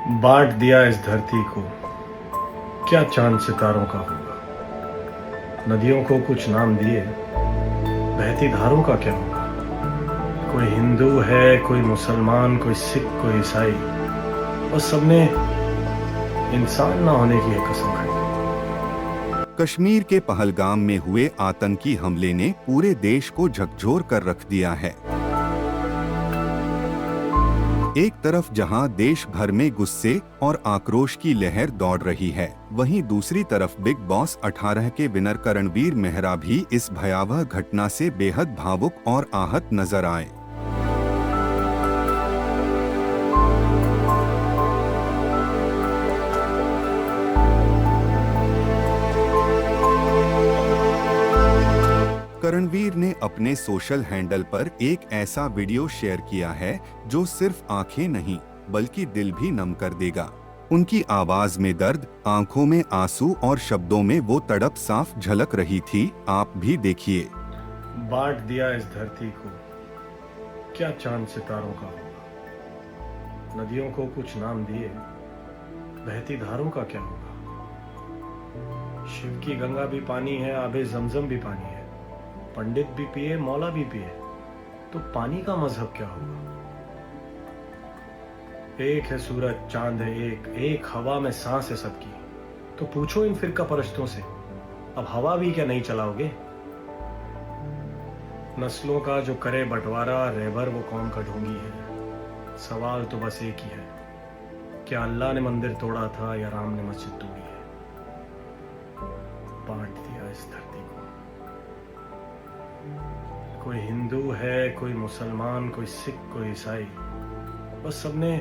बांट दिया इस धरती को, क्या चांद सितारों का होगा। नदियों को कुछ नाम दिए, बहती धारों का क्या होगा। कोई हिंदू है, कोई मुसलमान, कोई सिख, कोई ईसाई, और सबने इंसान ना होने की एक कसम खाई। कश्मीर के पहलगाम में हुए आतंकी हमले ने पूरे देश को झकझोर कर रख दिया है। एक तरफ जहां देश भर में गुस्से और आक्रोश की लहर दौड़ रही है, वहीं दूसरी तरफ बिग बॉस 18 के विनर करणवीर मेहरा भी इस भयावह घटना से बेहद भावुक और आहत नजर आए। करणवीर ने अपने सोशल हैंडल पर एक ऐसा वीडियो शेयर किया है जो सिर्फ आंखें नहीं बल्कि दिल भी नम कर देगा। उनकी आवाज में दर्द, आंखों में आंसू और शब्दों में वो तड़प साफ झलक रही थी। आप भी देखिए। बांट दिया इस धरती को, क्या चांद सितारों का होगा। नदियों को कुछ नाम दिए, बहती धारों का क्या होगा। शिव की गंगा भी पानी है, आबे जमजम भी पानी है। पंडित भी पिए, मौला भी पिए, तो पानी का मजहब क्या होगा। एक है सूरज, चांद है एक हवा में सांस है सबकी। तो पूछो इन फिरका परस्तों से, अब हवा भी क्या नहीं चलाओगे। नस्लों का जो करे बंटवारा, रहबर वो कौम का ढोंगी है। सवाल तो बस एक ही है, क्या अल्लाह ने मंदिर तोड़ा था या राम ने मस्जिद तोड़ी है। बांट दिया इस धरती को। कोई हिंदू है, कोई मुसलमान, कोई सिख, कोई ईसाई, बस सबने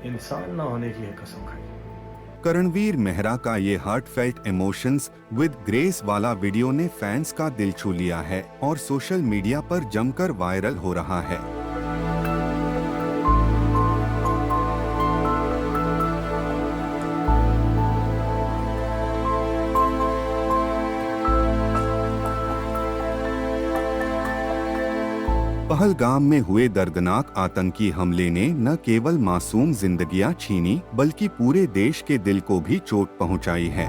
इंसान ना होने की एक कसम खाई। करणवीर मेहरा का ये हार्टफेल्ट इमोशंस विद ग्रेस वाला वीडियो ने फैंस का दिल छू लिया है और सोशल मीडिया पर जमकर वायरल हो रहा है। पहलगाम में हुए दर्दनाक आतंकी हमले ने न केवल मासूम जिंदगियां छीनी बल्कि पूरे देश के दिल को भी चोट पहुंचाई है।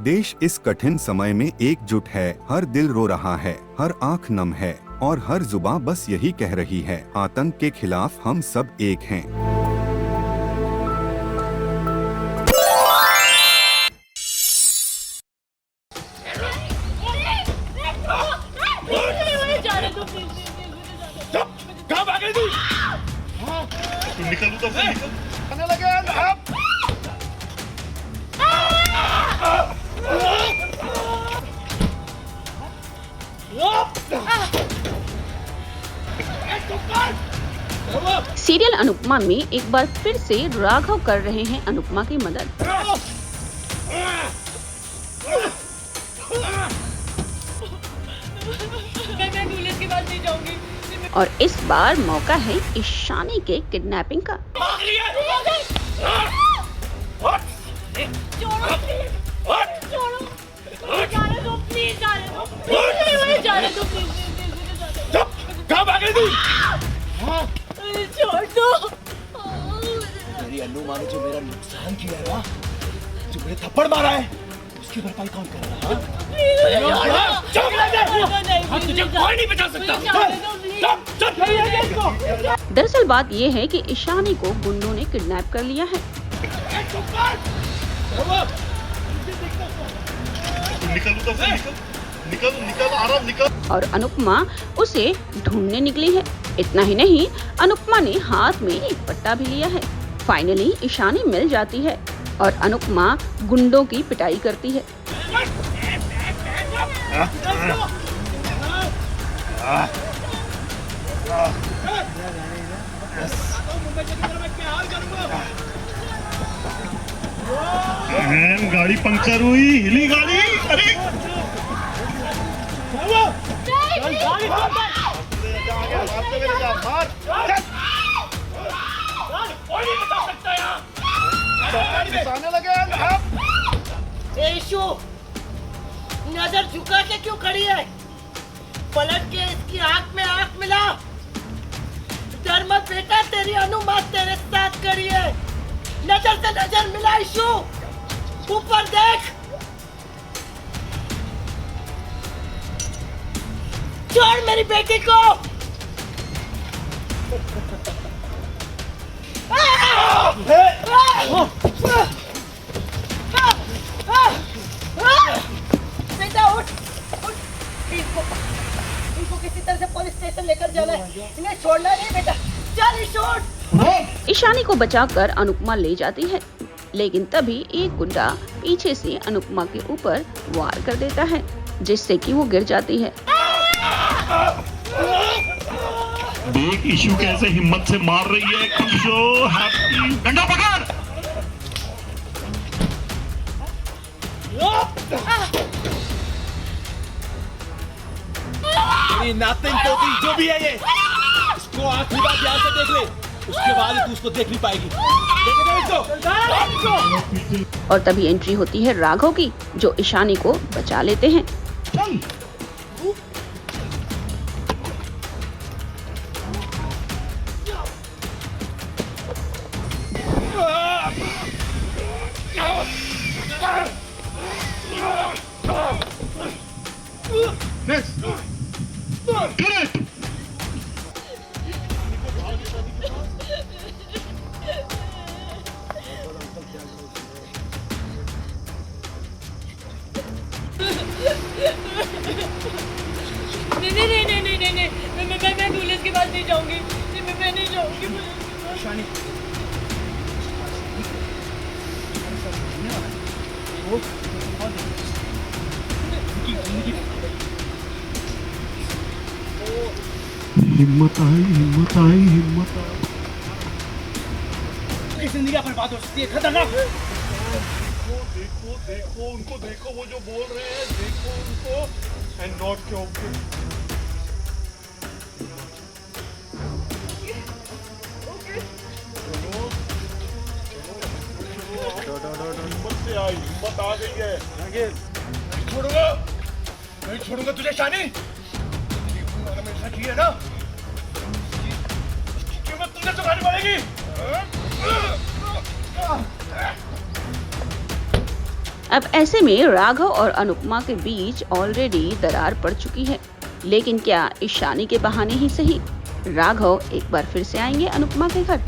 देश इस कठिन समय में एकजुट है, हर दिल रो रहा है, हर आंख नम है और हर जुबां बस यही कह रही है, आतंक के खिलाफ हम सब एक हैं। कहाँ भाग रही थी? तुम निकल तो निकल। आने लगे आप। सीरियल अनुपमा में एक बार फिर से राघव कर रहे हैं अनुपमा की मदद। मैं पुलिस के पास नहीं जाऊंगी। और इस बार मौका है ईशानी के किडनैपिंग का। कहाँ भाग रही थी? छोड़ दो। मेरी अन्नू माँ ने जो मेरा नुकसान किया है ना, जो मुझे थप्पड़ मारा है, उसकी भरपाई कौन करेगा? तुझे कोई नहीं बचा सकता। दरअसल बात ये है कि ईशानी को गुंडों ने किडनैप कर लिया है। निकल आराम निकल। और अनुपमा उसे ढूंढने निकली है। इतना ही नहीं, अनुपमा ने हाथ में एक पट्टा भी लिया है। फाइनली ईशानी मिल जाती है और अनुपमा गुंडों की पिटाई करती है। गाड़ी पंक्चर हुई, हिली गाड़ी। अरे यीशु, नजर झुका के क्यों खड़ी है? पलट के इसकी आंख में आंख मिला। डर मत बेटा, तेरी अनुमात तेरे साथ खड़ी है। नजर से नजर मिला यीशु, ऊपर देख। छोड़ मेरी बेटी को। बेटा उठ उठ, इनको किसी तरह से पुलिस स्टेशन लेकर जाना है, इन्हें छोड़ना नहीं बेटा। चल ईशोर। ईशानी को बचाकर अनुपमा ले जाती है, लेकिन तभी एक गुंडा पीछे से अनुपमा के ऊपर वार कर देता है, जिससे कि वो गिर जाती है। देख ईशु कैसे हिम्मत से मार रही है। खुशो हैप्पी, डंडा पकड़। नथिंग टोपी जो भी है ये, इसको आंख उठा ध्यान से देख ले, उसके बाद तू उसको देख नहीं पाएगी। और तभी एंट्री होती है राघव की, जो ईशानी को बचा लेते हैं। नहीं, मैं पुलिस के पास नहीं जाऊंगी। मैं नहीं जाऊंगी पुलिस के पास। हिम्मत आई, हिम्मत आई, हिम्मत आई। जिंदगी बर्बाद हो सकती है, खतरनाक। देखो उनको, देखो वो जो बोल रहे हैं, देखो उनको। And not joking. हिम्मत से आई, हिम्मत आ गई है। नहीं छोड़ूंगा, नहीं छोड़ूंगा तुझे शानी। हमेशा की है ना, इसकी कीमत तुझे चुकानी पड़ेगी। अब ऐसे में राघव और अनुपमा के बीच ऑलरेडी दरार पड़ चुकी है, लेकिन क्या ईशानी के बहाने ही सही राघव एक बार फिर से आएंगे अनुपमा के घर।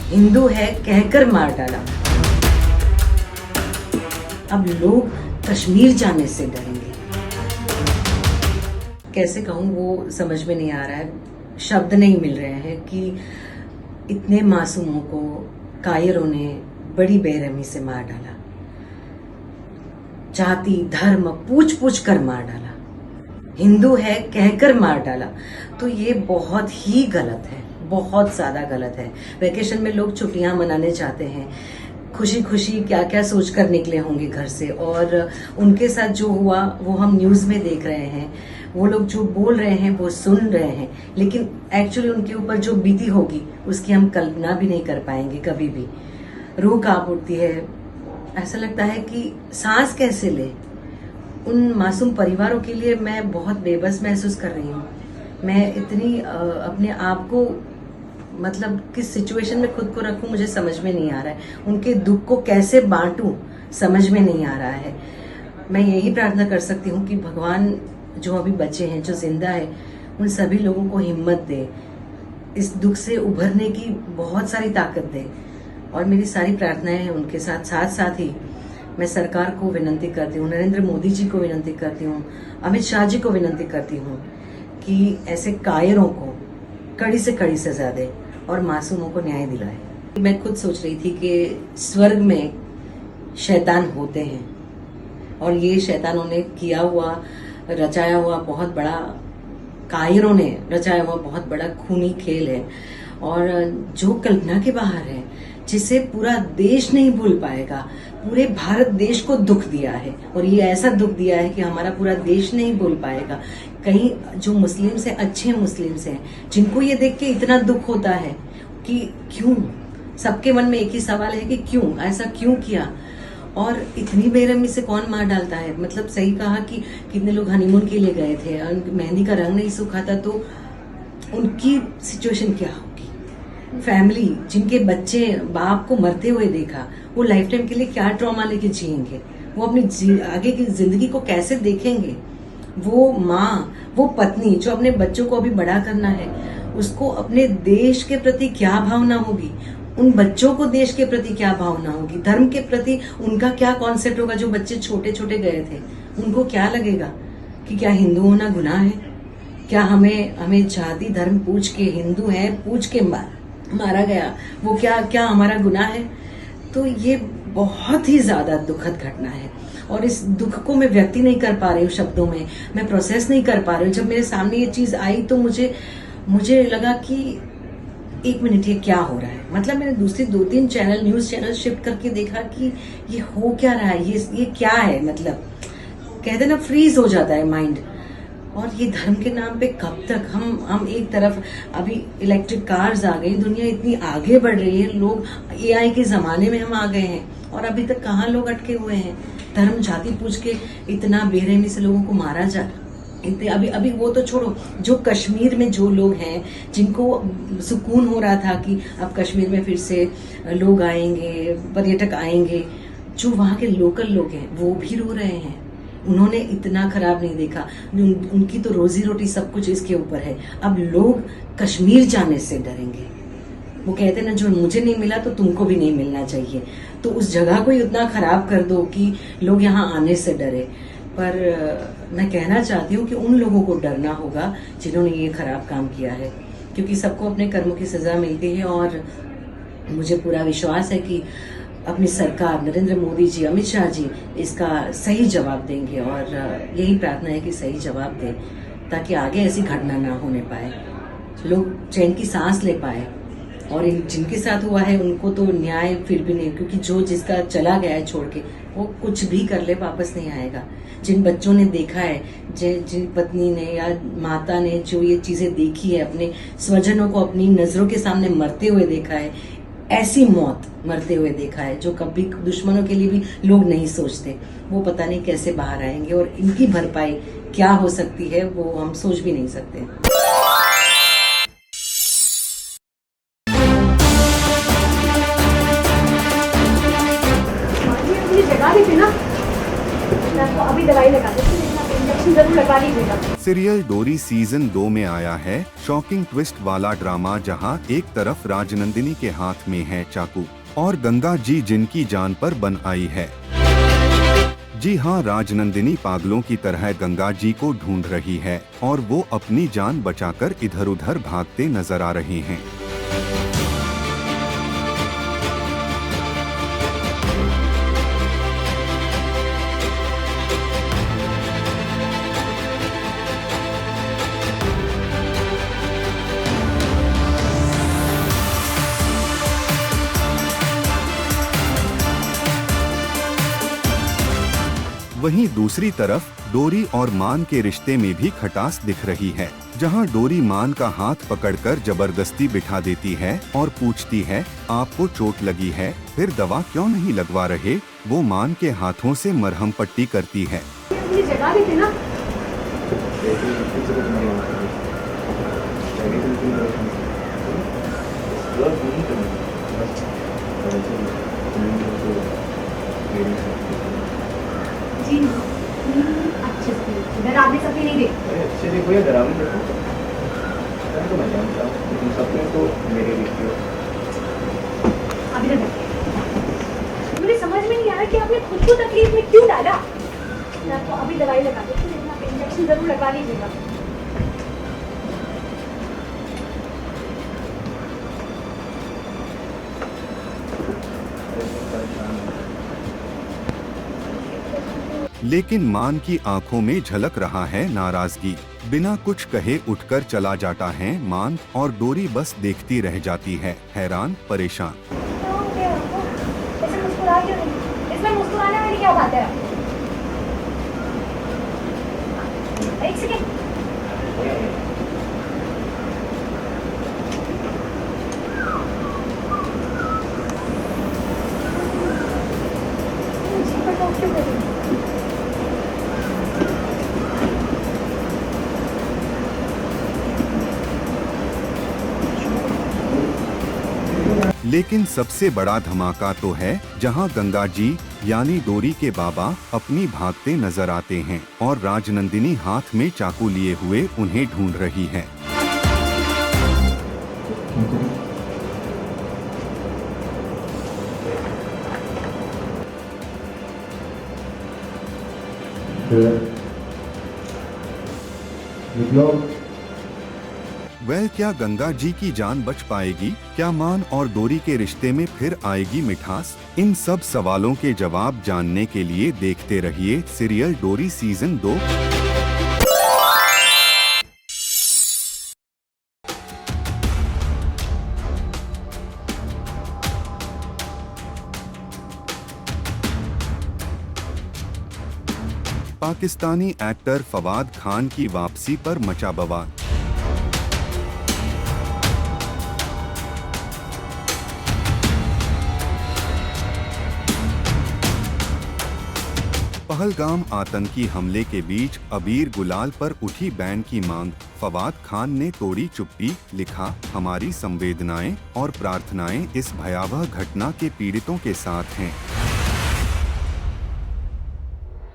हिंदू है कहकर मार डाला। अब लोग कश्मीर जाने से डरेंगे। कैसे कहूँ, वो समझ में नहीं आ रहा है, शब्द नहीं मिल रहे हैं कि इतने मासूमों को कायरों ने बड़ी बेरहमी से मार डाला। जाति धर्म पूछ पूछ कर मार डाला। हिंदू है कहकर मार डाला। तो ये बहुत ही गलत है, बहुत ज्यादा गलत है। वेकेशन में लोग छुट्टियां मनाने जाते हैं, खुशी खुशी क्या क्या सोच कर निकले होंगे घर से, और उनके साथ जो हुआ वो हम न्यूज में देख रहे हैं। वो लोग जो बोल रहे हैं वो सुन रहे हैं, लेकिन एक्चुअली उनके ऊपर जो बीती होगी उसकी हम कल्पना भी नहीं कर पाएंगे कभी भी। रूह कांप उठती है, ऐसा लगता है कि सांस कैसे ले। उन मासूम परिवारों के लिए मैं बहुत बेबस महसूस कर रही हूँ। मैं इतनी अपने आप को मतलब किस सिचुएशन में खुद को रखूं मुझे समझ में नहीं आ रहा है। उनके दुख को कैसे बांटूं समझ में नहीं आ रहा है। मैं यही प्रार्थना कर सकती हूँ कि भगवान जो अभी बचे हैं, जो जिंदा है, उन सभी लोगों को हिम्मत दे, इस दुख से उभरने की बहुत सारी ताकत दे। और मेरी सारी प्रार्थनाएं हैं उनके साथ। साथ साथ ही मैं सरकार को विनती करती हूँ, नरेंद्र मोदी जी को विनती करती हूँ, अमित शाह जी को विनती करती हूँ कि ऐसे कायरों को कड़ी से कड़ी सजा दे और मासूमों को न्याय दिलाए। मैं खुद सोच रही थी कि स्वर्ग में शैतान होते हैं और ये शैतानों ने किया हुआ, रचाया हुआ बहुत बड़ा, कायरों ने रचाया हुआ बहुत बड़ा खूनी खेल है, और जो कल्पना के बाहर है, जिसे पूरा देश नहीं भूल पाएगा। पूरे भारत देश को दुख दिया है, और ये ऐसा दुख दिया है कि हमारा पूरा देश नहीं भूल पाएगा। कई जो मुस्लिम्स हैं, अच्छे मुस्लिम्स हैं, जिनको ये देख के इतना दुख होता है कि क्यों, सबके मन में एक ही सवाल है कि क्यों, ऐसा क्यों किया, और इतनी बेरहमी से कौन मार डालता है। मतलब सही कहा कि कितने लोग हनीमून के लिए गए थे और मेहंदी का रंग नहीं सूखा था, तो उनकी सिचुएशन क्या होगी। फैमिली जिनके बच्चे बाप को मरते हुए देखा, वो लाइफ टाइम के लिए क्या ट्रॉमा लेके जिएंगे, वो अपनी आगे की जिंदगी को कैसे देखेंगे। वो माँ, वो पत्नी जो अपने बच्चों को अभी बड़ा करना है, उसको अपने देश के प्रति क्या भावना होगी, उन बच्चों को देश के प्रति क्या भावना होगी, धर्म के प्रति उनका क्या कॉन्सेप्ट होगा। जो बच्चे छोटे छोटे गए थे, उनको क्या लगेगा कि क्या हिंदू होना गुनाह है, क्या हमें जाति धर्म पूछ के, हिंदू है पूछ के मारा गया, वो क्या हमारा गुनाह है। तो ये बहुत ही ज्यादा दुखद घटना है और इस दुख को मैं व्यक्त नहीं कर पा रही हूँ शब्दों में, मैं प्रोसेस नहीं कर पा रही हूँ। जब मेरे सामने ये चीज आई तो मुझे लगा कि एक मिनट, ये क्या हो रहा है। मतलब मैंने दूसरी 2-3 चैनल, न्यूज चैनल शिफ्ट करके देखा कि ये हो क्या रहा है, ये क्या है। मतलब कहते ना, फ्रीज हो जाता है माइंड। और ये धर्म के नाम पे कब तक हम एक तरफ, अभी इलेक्ट्रिक कार्स आ गई, दुनिया इतनी आगे बढ़ रही है, लोग एआई के जमाने में हम आ गए हैं, और अभी तक कहाँ लोग अटके हुए हैं। धर्म जाति पूछ के इतना बेरहमी से लोगों को मारा जा, अभी वो तो छोड़ो, जो कश्मीर में जो लोग हैं, जिनको सुकून हो रहा था कि अब कश्मीर में फिर से लोग आएंगे, पर्यटक आएंगे, जो वहाँ के लोकल लोग हैं वो भी रो रहे हैं। उन्होंने इतना खराब नहीं देखा, उनकी तो रोजी रोटी सब कुछ इसके ऊपर है। अब लोग कश्मीर जाने से डरेंगे। वो कहते हैं ना, जो मुझे नहीं मिला तो तुमको भी नहीं मिलना चाहिए। तो उस जगह को ही उतना खराब कर दो कि लोग यहाँ आने से डरे। पर मैं कहना चाहती हूँ कि उन लोगों को डरना होगा जिन्होंने ये खराब काम किया है, क्योंकि सबको अपने कर्मों की सजा मिलती है। और मुझे पूरा विश्वास है कि अपनी सरकार, नरेंद्र मोदी जी, अमित शाह जी इसका सही जवाब देंगे, और यही प्रार्थना है कि सही जवाब दें, ताकि आगे ऐसी घटना ना होने पाए, लोग चैन की सांस ले पाए। और जिनके साथ हुआ है उनको तो न्याय फिर भी नहीं, क्योंकि जो जिसका चला गया है छोड़ के, वो कुछ भी कर ले वापस नहीं आएगा। जिन बच्चों ने देखा है, जिन पत्नी ने या माता ने जो ये चीजें देखी है, अपने स्वजनों को अपनी नजरों के सामने मरते हुए देखा है, ऐसी मौत मरते हुए देखा है जो कभी दुश्मनों के लिए भी लोग नहीं सोचते, वो पता नहीं कैसे बाहर आएंगे। और इनकी भरपाई क्या हो सकती है वो हम सोच भी नहीं सकते। अभी दवाई लगा देती हूँ, इंजेक्शन जरूर लगवा लीजिएगा। सीरियल डोरी सीजन 2 में आया है शॉकिंग ट्विस्ट वाला ड्रामा, जहां एक तरफ राजनंदिनी के हाथ में है चाकू और गंगा जी जिनकी जान पर बन आई है। जी हां, राजनंदिनी पागलों की तरह गंगा जी को ढूंढ रही है और वो अपनी जान बचाकर इधर उधर भागते नजर आ रहे हैं। वहीं दूसरी तरफ डोरी और मान के रिश्ते में भी खटास दिख रही है, जहां डोरी मान का हाथ पकड़कर जबरदस्ती बिठा देती है और पूछती है, आपको चोट लगी है, फिर दवा क्यों नहीं लगवा रहे। वो मान के हाथों से मरहम पट्टी करती है। ये जगह भी थी ना। जी अच्छे से डरावने सपने नहीं देखते। अच्छे देखो या डरावने देखो, मैं तो मैं जानता हूँ, लेकिन सपने तो मेरे देखते हो। अभी तक मुझे समझ में नहीं आ रहा कि आपने खुद को तकलीफ में क्यों डाला। मैं आपको अभी दवाई लगा देती हूँ, लेकिन आप इंजेक्शन जरूर लगवा लीजिएगा। लेकिन मान की आंखों में झलक रहा है नाराजगी। बिना कुछ कहे उठकर चला जाता है मान और डोरी बस देखती रह जाती है, हैरान परेशान। इसमें मुस्कुराने वाली क्या बात है? एक सेकेंड, जी पर टॉक क्यों कर रही हो? लेकिन सबसे बड़ा धमाका तो है जहां गंगा जी यानी डोरी के बाबा अपनी भागते नजर आते हैं और राजनंदिनी हाथ में चाकू लिए हुए उन्हें ढूंढ रही है। क्या गंगा जी की जान बच पाएगी? क्या मान और डोरी के रिश्ते में फिर आएगी मिठास? इन सब सवालों के जवाब जानने के लिए देखते रहिए सीरियल डोरी सीजन 2। पाकिस्तानी एक्टर फवाद खान की वापसी पर मचा बवाल। पहलगाम आतंकी हमले के बीच अबीर गुलाल पर उठी बैन की मांग। फवाद खान ने तोड़ी चुप्पी, लिखा, हमारी संवेदनाएं और प्रार्थनाएं इस भयावह घटना के पीड़ितों के साथ हैं।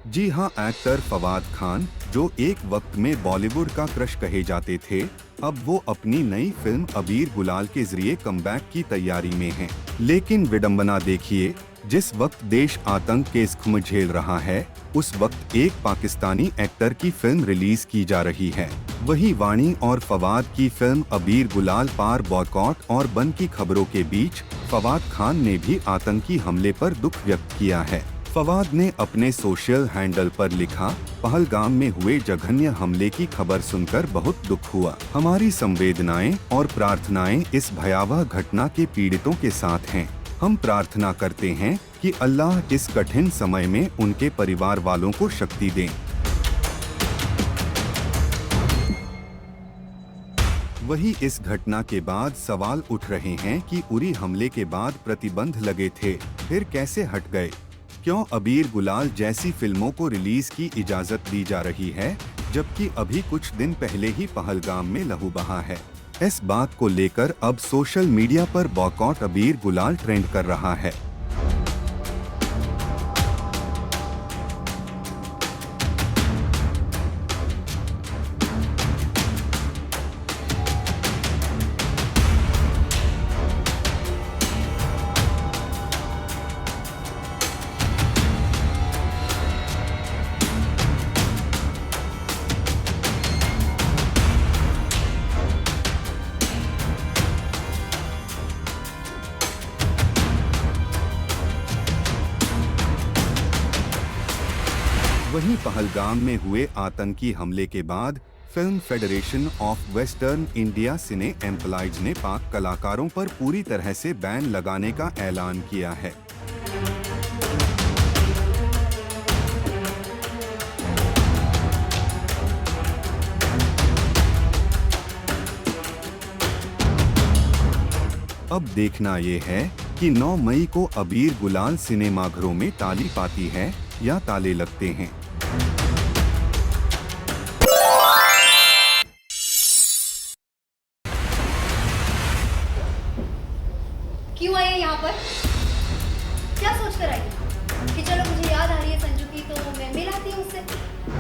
जी हां, एक्टर फवाद खान जो एक वक्त में बॉलीवुड का क्रश कहे जाते थे, अब वो अपनी नई फिल्म अबीर गुलाल के जरिए कमबैक की तैयारी में हैं। लेकिन विडंबना देखिए, जिस वक्त देश आतंक के जख्म झेल रहा है, उस वक्त एक पाकिस्तानी एक्टर की फिल्म रिलीज की जा रही है। वही वाणी और फवाद की फिल्म अबीर गुलाल पार बॉयकॉट और बंद की खबरों के बीच फवाद खान ने भी आतंकी हमले पर दुख व्यक्त किया है। फवाद ने अपने सोशल हैंडल पर लिखा, पहलगाम में हुए जघन्य हमले की खबर सुनकर बहुत दुख हुआ। हमारी संवेदनाएं और प्रार्थनाएं इस भयावह घटना के पीड़ितों के साथ हैं। हम प्रार्थना करते हैं कि अल्लाह इस कठिन समय में उनके परिवार वालों को शक्ति दें। वही इस घटना के बाद सवाल उठ रहे हैं कि उरी हमले के बाद प्रतिबंध लगे थे, फिर कैसे हट गए? क्यों अबीर गुलाल जैसी फिल्मों को रिलीज की इजाजत दी जा रही है, जबकि अभी कुछ दिन पहले ही पहलगाम में लहू बहा है? इस बात को लेकर अब सोशल मीडिया पर बॉयकॉट अबीर गुलाल ट्रेंड कर रहा है। वहीं पहलगाम में हुए आतंकी हमले के बाद film federation of western India cine employees ने पाक कलाकारों पर पूरी तरह से बैन लगाने का ऐलान किया है। अब देखना ये है कि 9 मई को अबीर गुलाल सिनेमाघरों में ताली पाती है या ताले लगते हैं। क्यों आई है यहाँ पर? क्या सोच कर आई कि चलो मुझे याद आ रही है संजू की, तो मैं मिल आती हूँ उससे।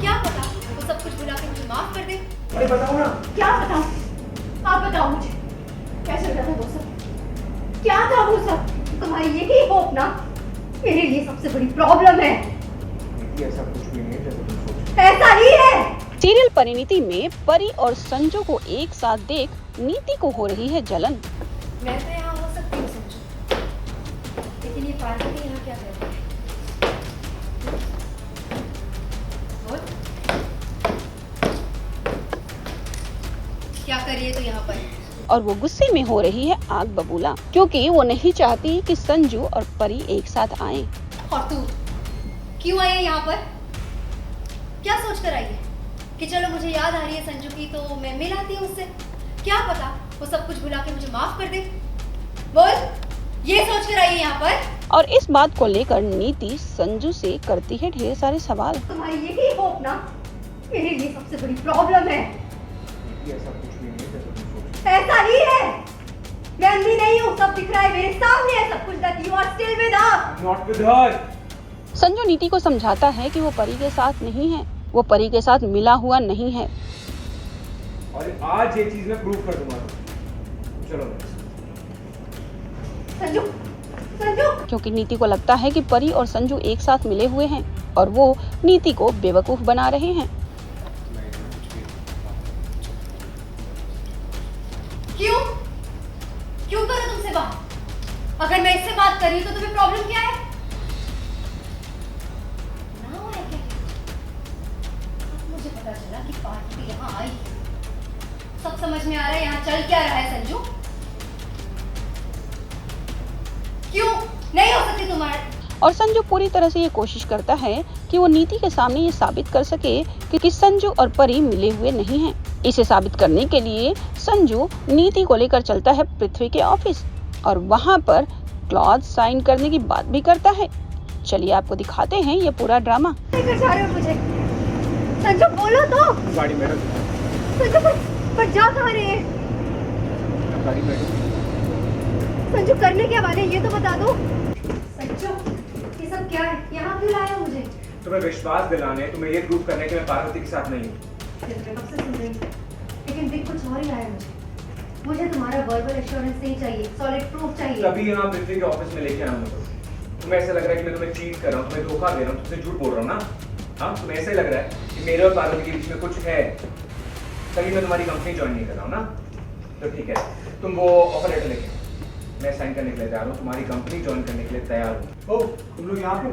क्या पता वो सब कुछ भुला के मुझे माफ कर दे। अरे बताओ ना। क्या बताऊँ? आप बताओ मुझे, क्या चल रहा था वो सब? क्या था वो सब? तुम्हारी यही होप ना मेरे लिए सबसे बड़ी प्रॉब्लम है। ऐसा कुछ भी नहीं है जैसा तुम सोच। ऐसा ही है। सीरियल परिणीति में परी और संजू को एक साथ देख नीति को हो रही है जलन। मैं तो यहाँ हो सकती हूँ संजू, लेकिन ये पार्वती यहाँ क्या कर रही है? और क्या कर रही है तू यहाँ पर? और वो गुस्से में हो रही है आग बबूला, क्योंकि वो नहीं चाहती कि संजू और परी एक साथ आएं। और तू क्यों आई है यहाँ पर? क्या सोच कर आई है? कि चलो मुझे याद आ रही है संजू की तो मैं मिल आती हूँ उससे। क्या पता वो सब कुछ भुला के मुझे माफ कर दे। बोल, ये सोच कर आई है यहाँ पर। और इस बात को लेकर नीति संजू से करती है ढेर सारे सवाल। तुम्हारी यही होप ना मेरे लिए सबसे बड़ी प्रॉब्लम है। ऐसा कुछ भी नहीं है जैसा तुम सोच रहे ऐसा ही है, मैं अंधी नहीं हूँ, सब दिख रहा है मेरे सामने है सब कुछ। That you are still with her. Not with her. Sanju Niti को समझाता है कि वो परी के साथ नहीं है, वो परी के साथ मिला हुआ नहीं है। और आज ये चीज मैं प्रूव कर दूंगा। चलो संजू, संजू। क्योंकि नीति को लगता है कि परी और संजू एक साथ मिले हुए हैं और वो नीति को बेवकूफ बना रहे हैं। क्यों क्यों करूं तुमसे बात? अगर मैं इससे बात कर रही हूं तो तुम्हें प्रॉब्लम क्या है? Now I get it. अब मुझे पता चला कि पार्टी यहाँ आई। सब समझ में आ रहा है यहाँ चल क्या रहा है संजू। क्यों नहीं हो सकती तुम्हारे? और संजू पूरी तरह से ये कोशिश करता है कि वो नीति के सामने ये साबित कर सके कि संजू और परी मिले हुए नहीं हैं। इसे साबित करने के लिए संजू नीति को लेकर चलता है पृथ्वी के ऑफिस और वहाँ पर क्लॉज साइन करने की बात भी करता है। चलिए आपको दिखाते हैं ये पूरा ड्रामा। लेकर जा रहे हो मुझे? संजू बोलो तो। गाड़ी मैडम। संजू पर जा कहाँ रहे हैं? गाड़ी मैडम। संजू करने क्या वाले ये तो बता दो। संजू ये सब क्या है? यहाँ क्यों लाया मुझे? तुम्हें विश्वास दिलाने, तुम्हें ये प्रूव करने कि मैं पार्वती के साथ नहीं हूँ। कब से सुन रही हूँ, लेकिन दिख कुछ और ही आया मुझे तुम्हारा वर्बल एश्योरेंस नहीं चाहिए, सॉलिड प्रूफ चाहिए। तभी यहाँ पृथ्वी के ऑफिस में लेके आया हूँ। तुम्हें ऐसा लग रहा है कि मैं तुम्हें चीट कर रहा हूँ, तुम्हें धोखा दे रहा हूँ, तुमसे झूठ बोल रहा हूँ ना? हाँ, तुम्हें ऐसा ही लग रहा है कि मेरे और पार्वती के बीच में कुछ है, तभी मैं तुम्हारी कंपनी ज्वाइन नहीं कर रहा हूँ ना? तो ठीक है, तुम वो ऑफर लेटर लेके, मैं साइन करने के लिए तैयार हूँ, तुम्हारी कंपनी ज्वाइन करने के लिए तैयार हूँ। ओह, तुम लोग यहाँ पे?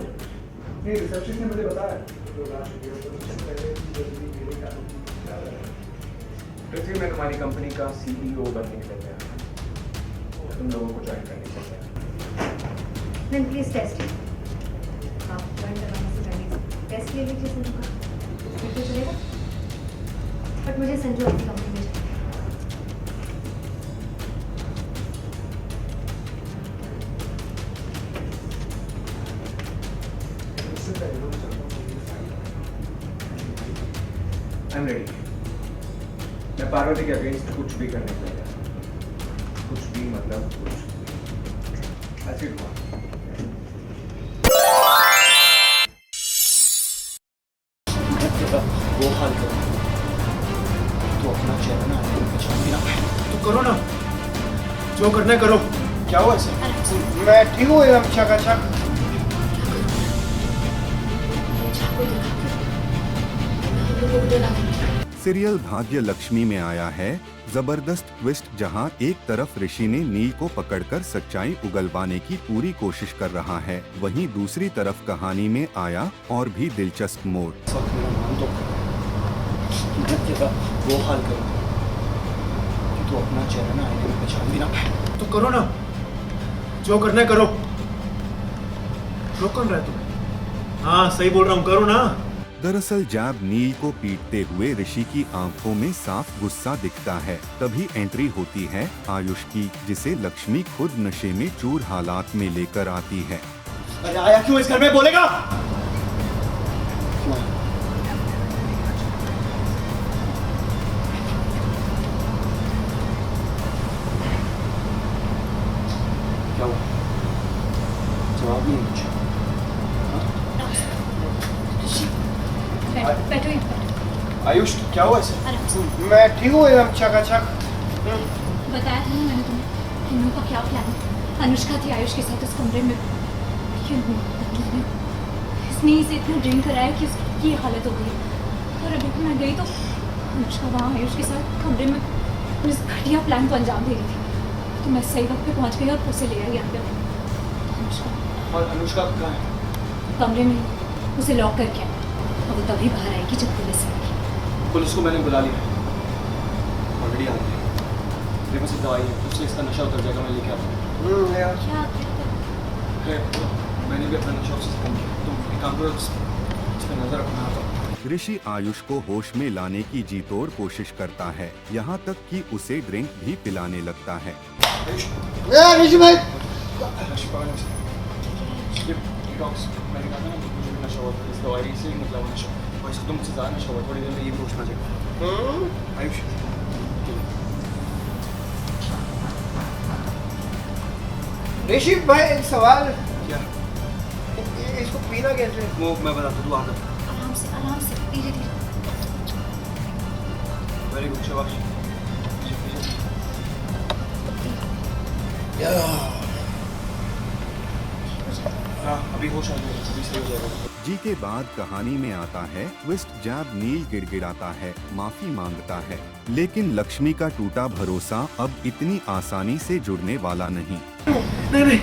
नहीं, रिसेप्शन ने मुझे बताया। पृथ्वी में तुम्हारी कंपनी का सीईओ बनने के लिए तैयार हूँ, तुम लोगों को ज्वाइन करने के लिए तैयार। Then please test it. आप ज्वाइन करवाने से पहले टेस्ट ले लीजिए संजू का, फिर तो चलेगा। बट मुझे संजू अपनी कंपनी में चाहिए। I am ready. मैं पार्वती के अगेंस्ट कुछ भी करने के लिए तैयार हूँ। कुछ भी मतलब कुछ भी। ऐसे हुआ। वो हाल करो तो अपना चेहरा ना पहचान भी ना पाए तो करो ना, जो करना है करो। क्या हुआ सर? मैं ठीक हूँ एकदम चकाचक। सीरियल भाग्य लक्ष्मी में आया है जबरदस्त ट्विस्ट, जहां एक तरफ ऋषि ने नील को पकड़कर सच्चाई उगलवाने की पूरी कोशिश कर रहा है, वहीं दूसरी तरफ कहानी में आया और भी दिलचस्प मोड़। वो हाल करो कि तू अपना चेहरा ना आईने में पहचान भी ना पाए तो करो ना, जो करना है करो। रोक कौन रहा है तुम्हें? हाँ सही बोल रहा हूँ, करो ना। दरअसल जब नील को पीटते हुए ऋषि की आंखों में साफ गुस्सा दिखता है, तभी एंट्री होती है आयुष की, जिसे लक्ष्मी खुद नशे में चूर हालात में लेकर आती है। अरे आया क्यों इस घर में, बोलेगा? क्या हुआ? जवाब नहीं कुछ। आयुष क्या हुआ इसे? मैं ठीक हूँ एकदम चकाचक। बताया था ना मैंने तुम्हें हम लोग का क्या प्लान है। अनुष्का थी आयुष के साथ उस कमरे में, इसने इसे इतना ड्रिंक कराया कि उसकी ये हालत हो गई। और अभी मैं गई तो अनुष्का वहाँ आयुष के साथ कमरे में इस घटिया प्लान को अंजाम दे रही थी। तो मैं सही वक्त पे पहुँच गई और उसे ले आई यहाँ पे। अनुष्का और अनुष्का कहाँ है? कमरे में उसे लॉक करके आया और वो तभी बाहर आएगी जब पुलिस आएगी। पुलिस को मैंने बुला लिया, ऑलरेडी आ गई। मेरे पास दवाई है, उससे इसका नशा उतर जाएगा, मैं लेके आता हूँ। क्या मैंने भी अपना नशा उससे कम किया, तुम एक काम करो, इस पर नजर रखना। ऋषि आयुष को होश में लाने की जी तोड़ कोशिश करता है, यहाँ तक कि उसे ड्रिंक भी पिलाने लगता है। ऋषि भाई डिटॉक्स मैंने कहा था ना, मुझे भी नशा हुआ था, इस दवाई से ही निकला हुआ नशा, और इसको तो मुझसे ज़्यादा नशा हुआ, थोड़ी देर में ये भी उठना चाहिए। आयुष ऋषि भाई एक सवाल, क्या? इसको पीना कैसे? वो मैं बताता हूँ, तू आकर। आराम से धीरे धीरे। वेरी गुड, शाबाश। हाँ, अभी होश आ गया, अभी सही हो जाएगा। जी के बाद कहानी में आता है ट्विस्ट जब नील गिड़गिड़ाता है, माफी मांगता है, लेकिन लक्ष्मी का टूटा भरोसा अब इतनी आसानी से जुड़ने वाला नहीं। नहीं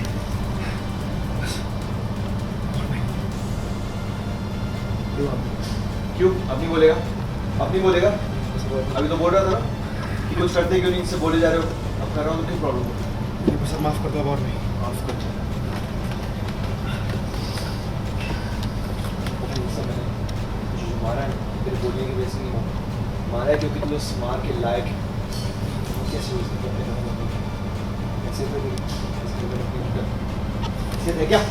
क्यों? अब नहीं बोलेगा? अब नहीं बोलेगा? अभी तो बोल रहा था ना कि कुछ करते क्यों नहीं, इससे बोले जा रहे हो, अब कर रहा हूँ तो क्या प्रॉब्लम हो? सर माफ कर दो, और नहीं माफ कर। मारा है तेरे बोलने की वजह से नहीं मारा है, क्योंकि तू उस मार के लायक है। कैसे हो सकता है? ऐसे थे क्या?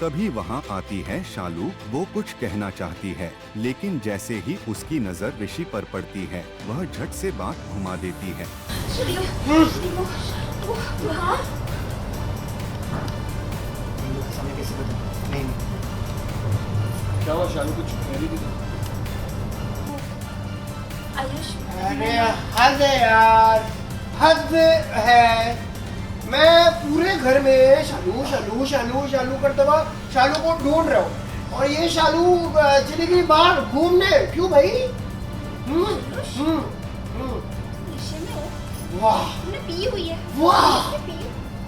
तभी वहाँ आती है शालू। वो कुछ कहना चाहती है, लेकिन जैसे ही उसकी नजर ऋषि पर पड़ती है, वह झट से बात घुमा देती है। समय कैसे बता? नहीं क्या हुआ शालू, कुछ कह रही थी? आयुष अरे हद है यार, हद है। मैं पूरे घर में शालू शालू शालू शालू करता हुआ शालू को ढूंढ रहा हूँ, और ये शालू चली गई बाहर घूमने। क्यों भाई? नशे में हो? वाह तुमने पी हुई है? वाह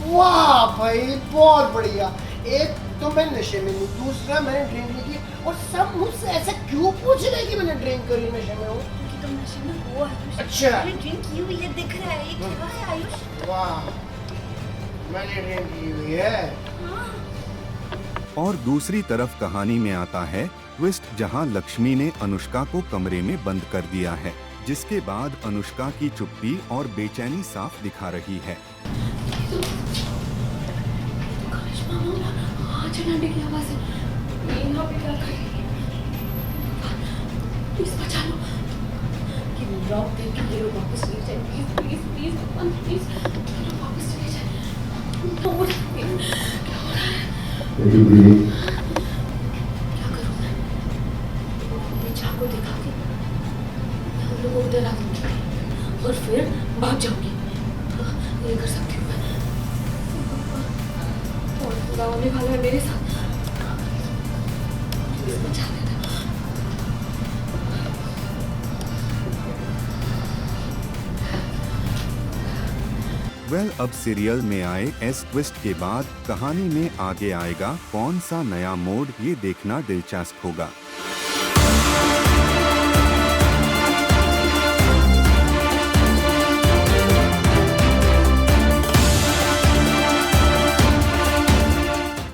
वाह भाई, बहुत बढ़िया। एक तो मैं नशे में हूँ, दूसरा मैंने ड्रिंक नहीं की, और सब मुझसे ऐसा क्यों पूछ रहे कि मैंने ड्रिंक करी, नशे में हूँ? क्योंकि तुम नशे में हो आयुष। अच्छा। तुमने ड्रिंक की हुई है, दिख रहा है। ये क्या है आयुष? वाह, मैंने ड्रिंक की हुई है। हाँ। और दूसरी तरफ कहानी में आता है ट्विस्ट, जहां लक्ष्मी ने अनुष्का को कमरे में बंद कर दिया है, जिसके बाद अनुष्का की चुप्पी और बेचैनी साफ दिखा रही है। डंडे की आवाज है। ये यहाँ पे क्या कर रही है? प्लीज बचा लो। कि लॉक दे के ये लोग वापस चले जाए। प्लीज प्लीज प्लीज भगवान प्लीज, ये लोग वापस चले जाए। क्या हो रहा है? क्या करूँ मैं? ये चाकू को दिखा के उन लोगों को डरा दूंगी और फिर भाग जाऊंगी। ये कर सकती हूँ मैं। बहुत बुरा होने वाला है मेरे साथ। प्लीज बचा लेना। वेल, अब सीरियल में आए इस ट्विस्ट के बाद कहानी में आगे आएगा कौन सा नया मोड़, ये देखना दिलचस्प होगा।